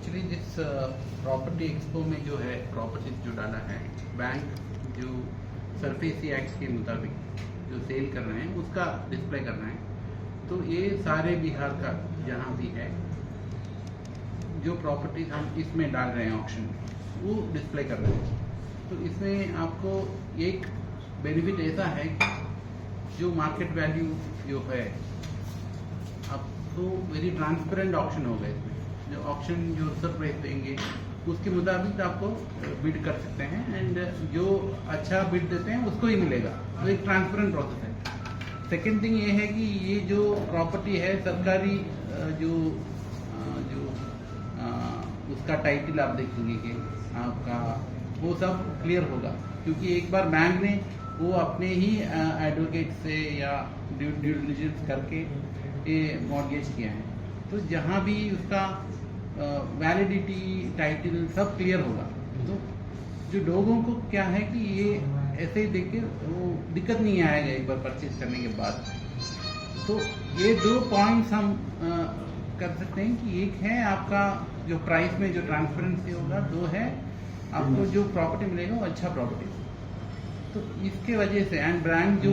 Actually this property expo में जो है प्रॉपर्टी जो डाला है बैंक जो सरफेसी एक्ट के मुताबिक जो सेल कर रहे हैं उसका डिस्प्ले करना है। तो ये सारे बिहार का जहाँ भी है जो प्रॉपर्टी हम इसमें डाल रहे हैं ऑक्शन में वो डिस्प्ले कर रहे हैं। तो इसमें आपको एक बेनिफिट ऐसा है कि जो मार्केट वैल्यू जो है आपको वेरी ट्रांसपेरेंट ऑक्शन होगा। इसमें जो ऑक्शन जो रिजर्व प्राइस देंगे उसके मुताबिक आपको बिड कर सकते हैं एंड जो अच्छा बिड देते हैं उसको ही मिलेगा। तो एक ट्रांसपेरेंट प्रोसेस है। सेकेंड थिंग ये है कि ये जो प्रॉपर्टी है सरकारी जो उसका टाइटल आप देखेंगे कि आपका वो सब क्लियर होगा, क्योंकि एक बार बैंक ने वो अपने ही एडवोकेट से या ड्यू डिलिजेंस करके ये मॉर्गेज किया है। तो जहाँ भी उसका वैलिडिटी टाइटल सब क्लियर होगा। तो जो लोगों को क्या है कि ये ऐसे ही देख के वो दिक्कत नहीं आएगा एक बार परचेज करने के बाद। तो ये दो पॉइंट्स हम कर सकते हैं कि एक है आपका जो प्राइस में जो ट्रांसपेरेंसी होगा, दो है आपको जो प्रॉपर्टी मिलेगा वो अच्छा प्रॉपर्टी। तो इसके वजह से एंड बैंक जो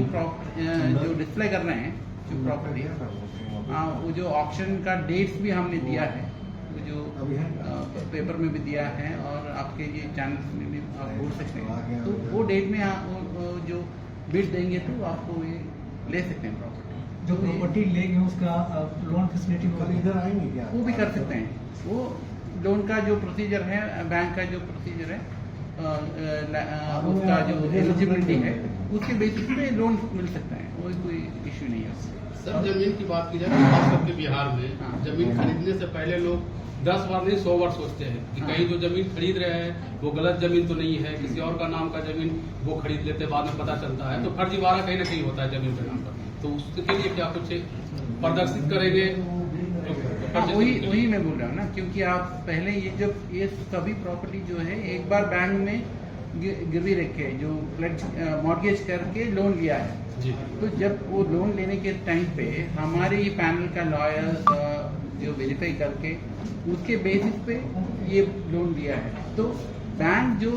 डिस्प्ले कर रहे हैं जो प्रॉपर्टी वो जो ऑक्शन का डेट्स भी हमने दिया है, वो जो पेपर में भी दिया है और आपके ये चैनल्स में भी आप बोल सकते हैं। तो वो डेट में आप जो बिड देंगे तो आपको ये ले सकते हैं प्रॉपर्टी। जो प्रॉपर्टी लेंगे उसका लोन फैसिलिटी इधर आएंगे क्या? वो भी कर सकते हैं। वो लोन का जो प्रोसीजर है, बैंक का जो प्रोसीजर है, उसका जो एलिजिबिलिटी है उसके बेसिस पे लोन मिल सकता है। वो कोई इश्यू नहीं है। सर जमीन की बात की जाए खास करके बिहार में जमीन खरीदने से पहले लोग 10 बार नहीं 100 बार सोचते हैं कि कहीं जो जमीन खरीद रहे हैं वो गलत जमीन तो नहीं है, किसी और का नाम का जमीन वो खरीद लेते बाद में पता चलता है। तो फर्जीवाड़ा कहीं ना कहीं होता है जमीन के नाम पर। तो उसके लिए क्या कुछ प्रदर्शित करेंगे? वही मैं बोल रहा हूँ ना, क्योंकि आप पहले ये सभी प्रॉपर्टी जो है एक बार बैंक में गिरवी रखे जो मॉर्गेज करके लोन लिया है जी। तो जब वो लोन लेने के टाइम पे हमारे ही पैनल का लॉयर जो वेरीफाई करके उसके बेसिस पे ये लोन दिया है। तो बैंक जो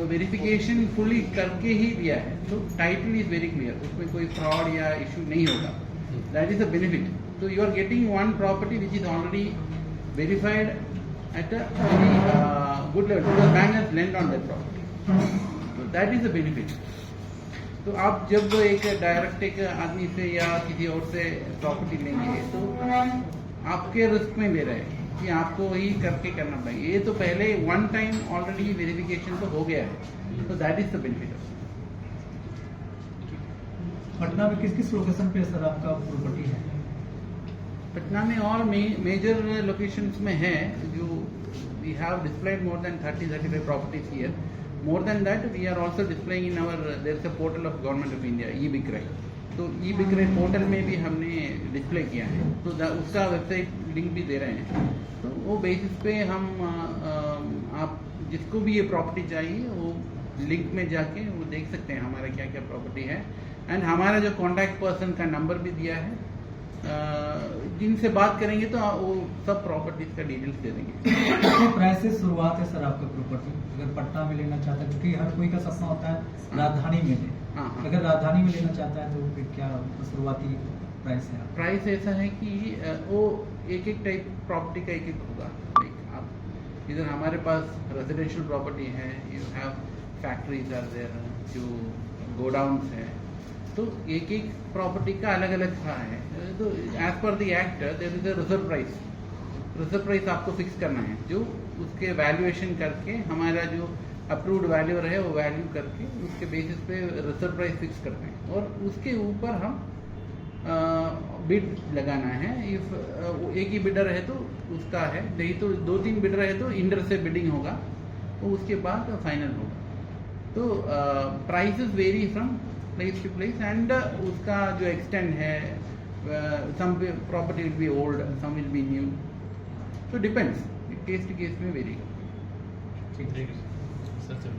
वेरिफिकेशन फुली करके ही दिया है तो टाइटल इज वेरी क्लियर, उसमें कोई फ्रॉड या इशू नहीं होगा। That is a benefit. So you are getting one property which is already verified at a very good level because bank has lent on that property. So that is the benefit. तो आप जब एक direct एक आदमी से या किसी और से प्रॉपर्टी लेंगे तो आपके रिस्क में ले रहे हैं कि आपको ही करके करना पड़ेगा। ये तो पहले वन टाइम ऑलरेडी वेरिफिकेशन तो हो गया है। तो that is the benefit. Patna में किस किस लोकेशन पे सर आपका प्रॉपर्टी है? पटना में और मेजर लोकेशंस में है जो we have displayed more than 30-35 properties here. More than that we are also displaying in our there is a portal of government of India ई-बिक्रे। तो ई-बिक्रे पोर्टल में भी हमने डिस्प्ले किया है। तो उसका वेबसाइट लिंक भी दे रहे हैं। तो वो बेसिस पे हम आप जिसको भी ये प्रॉपर्टी चाहिए वो लिंक में जाके वो देख सकते हैं हमारा क्या क्या प्रॉपर्टी है। एंड हमारा जो कॉन्टैक्ट पर्सन का नंबर भी दिया है, जिनसे बात करेंगे तो वो सब प्रॉपर्टीज का डिटेल्स दे देंगे। कितने प्राइस से शुरुआत है सर आपका प्रॉपर्टी? अगर पटना में लेना चाहता है, क्योंकि हर कोई का सपना होता है राजधानी में ले, अगर राजधानी में लेना चाहता है तो फिर क्या शुरुआती प्राइस है? प्राइस ऐसा है कि वो एक एक टाइप प्रॉपर्टी का एक होगा। आप इधर हमारे पास रेजिडेंशियल प्रॉपर्टी है, you have factories are there, जो गोडाउन्स है, तो एक एक प्रॉपर्टी का अलग अलग है। तो as per the act there is a reserve price. Reserve price आपको फिक्स करना है जो उसके वैल्यूएशन करके हमारा जो अप्रूव्ड वैल्यूअर है वो वैल्यू करके उसके बेसिस पे रिजर्व प्राइस फिक्स करते हैं और उसके ऊपर हम बिड लगाना है। इफ एक ही बिडर है तो उसका है, नहीं तो 2-3 बिडर है तो इंडर से बिडिंग होगा, तो उसके बाद फाइनल होगा। तो prices vary from place to place and उसका जो एक्सटेंड है, some property will be old, some will be new, तो डिपेंड्स, केस टू केस में वेरी। ठीक है सर।